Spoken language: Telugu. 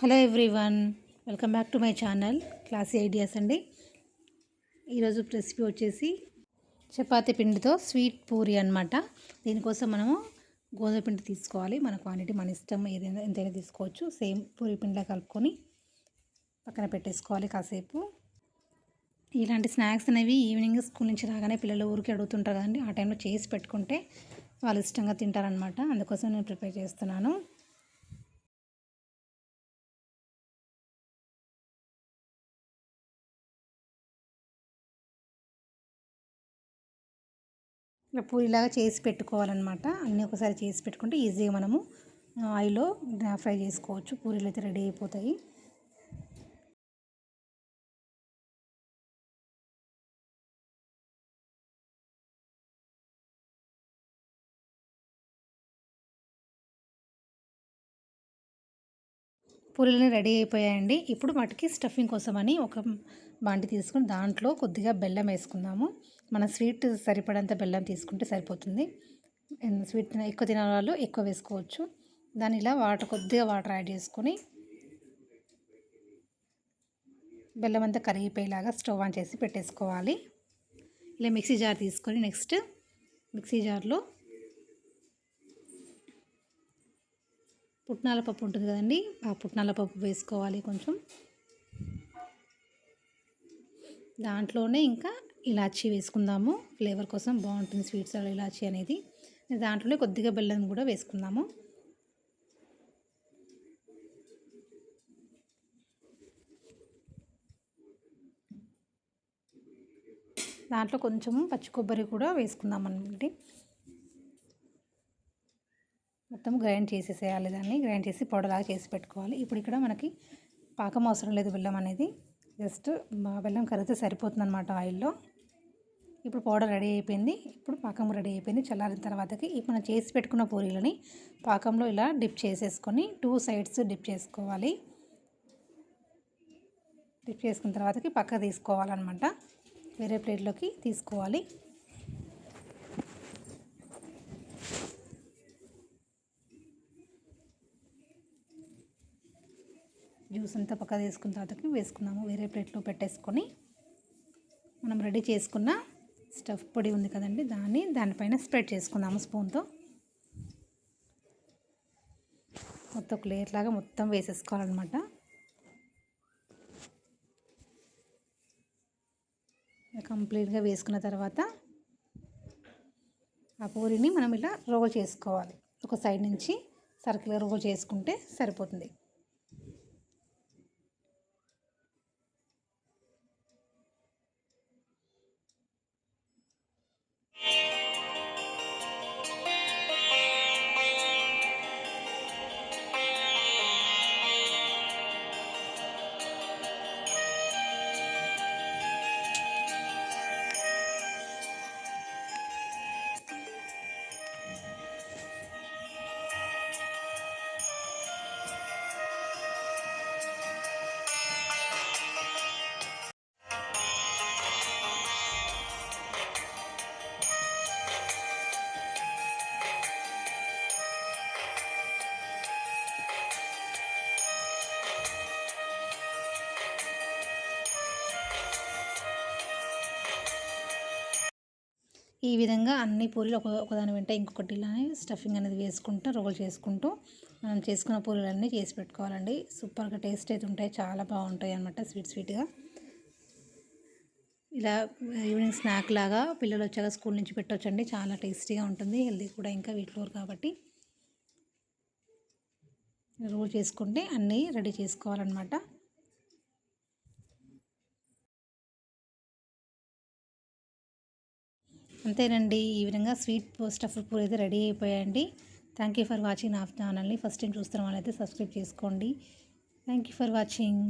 Hello everyone, welcome back to my channel classy ideas అండి. ఈరోజు రెసిపీ వచ్చేసి చపాతీ పిండితో స్వీట్ పూరి అనమాట. దీనికోసం మనము గోధుమ పిండి తీసుకోవాలి. మన క్వాంటిటీ మన ఇష్టం, ఏదైనా ఎంతైనా తీసుకోవచ్చు. సేమ్ పూరి పిండిలా కలుపుకొని పక్కన పెట్టేసుకోవాలి కాసేపు. ఇలాంటి స్నాక్స్ అనేవి ఈవినింగ్ స్కూల్ నుంచి రాగానే పిల్లలు ఊరికి అడుగుతుంటారు కదండి. ఆ టైంలో చేసి పెట్టుకుంటే వాళ్ళు ఇష్టంగా తింటారనమాట. అందుకోసం నేను ప్రిపేర్ చేస్తున్నాను. ఇలా పూరిలాగా చేసి పెట్టుకోవాలన్నమాట. అన్నీ ఒకసారి చేసి పెట్టుకుంటే ఈజీగా మనము ఆయిల్లో ఫ్రై చేసుకోవచ్చు. పూరీలు అయితే రెడీ అయిపోతాయి. పూరీలు రెడీ అయిపోయాయండి. ఇప్పుడు వాటికి స్టఫింగ్ కోసమని ఒక బాండి తీసుకుని దాంట్లో కొద్దిగా బెల్లం వేసుకుందాము. మన స్వీట్ సరిపడంత బెల్లం తీసుకుంటే సరిపోతుంది. స్వీట్ ఎక్కువ తినే వాళ్ళు ఎక్కువ వేసుకోవచ్చు. దాని ఇలా కొద్దిగా వాటర్ యాడ్ చేసుకొని బెల్లం అంతా కరిగిపోయేలాగా స్టవ్ ఆన్ చేసి పెట్టేసుకోవాలి. ఇలా మిక్సీ జార్ తీసుకొని నెక్స్ట్ మిక్సీ జార్లో పుట్నాల పప్పు ఉంటుంది కదండి, ఆ పుట్నాల పప్పు వేసుకోవాలి కొంచెం. దాంట్లోనే ఇంకా ఇలాచీ వేసుకుందాము. ఫ్లేవర్ కోసం బాగుంటుంది స్వీట్స్ ఇలాచీ అనేది. దాంట్లోనే కొద్దిగా బెల్లం కూడా వేసుకుందాము. దాంట్లో కొంచెము పచ్చి కొబ్బరి కూడా వేసుకుందాం అన్నమాట. మొత్తం గ్రైండ్ చేసేసేయాలి. దాన్ని గ్రైండ్ చేసి పౌడర్లాగా చేసి పెట్టుకోవాలి. ఇప్పుడు ఇక్కడ మనకి పాకం అవసరం లేదు. బెల్లం అనేది జస్ట్ బెల్లం కరిగితే సరిపోతుంది అన్నమాట ఆయిల్లో. ఇప్పుడు పౌడర్ రెడీ అయిపోయింది. ఇప్పుడు పాకం రెడీ అయిపోయింది. చల్లారిన తర్వాతకి ఇప్పుడు మనం చేసి పెట్టుకున్న పూరీలని పాకంలో ఇలా డిప్ చేసేసుకొని 2 సైడ్స్ డిప్ చేసుకోవాలి. డిప్ చేసుకున్న తర్వాతకి పక్క తీసుకోవాలన్నమాట. వేరే ప్లేట్లోకి తీసుకోవాలి. జ్యూస్ అంతా పక్క తీసుకున్న తర్వాతకి వేసుకున్నాము. వేరే ప్లేట్లో పెట్టేసుకొని మనం రెడీ చేసుకున్న స్టఫ్ పొడి ఉంది కదండి, దానిపైన స్ప్రెడ్ చేసుకుందాము స్పూన్తో. మొత్తం ఒక లేయర్ లాగా మొత్తం వేసేసుకోవాలన్నమాట. కంప్లీట్గా వేసుకున్న తర్వాత ఆ పూరిని మనం ఇలా రోల్ చేసుకోవాలి. ఒక సైడ్ నుంచి సర్కిల్గా రోల్ చేసుకుంటే సరిపోతుంది. ఈ విధంగా అన్ని పూరీలు ఒకదాని వెంట ఇంకొకటి ఇలానే స్టఫింగ్ అనేది వేసుకుంటూ రోల్ చేసుకుంటూ మనం చేసుకున్న పూరీలన్నీ చేసి పెట్టుకోవాలండి. సూపర్గా టేస్ట్ అయితే ఉంటాయి, చాలా బాగుంటాయి అన్నమాట. స్వీట్గా ఇలా ఈవినింగ్ స్నాక్ లాగా పిల్లలు వచ్చాక స్కూల్ నుంచి పెట్టొచ్చండి. చాలా టేస్టీగా ఉంటుంది, హెల్దీ కూడా. ఇంకా వీట్ ఫ్లోర్ కాబట్టి రోల్ చేసుకుంటే అన్నీ రెడీ చేసుకోవాలన్నమాట. అంతేనండి. ఈ విధంగా స్వీట్ స్టఫ్ పూరి అయితే రెడీ అయిపోయాయండి. థ్యాంక్ యూ ఫర్ వాచింగ్ నా ఛానల్ని. ఫస్ట్ టైం చూస్తున్న వాళ్ళైతే సబ్స్క్రైబ్ చేసుకోండి. Thank you for watching.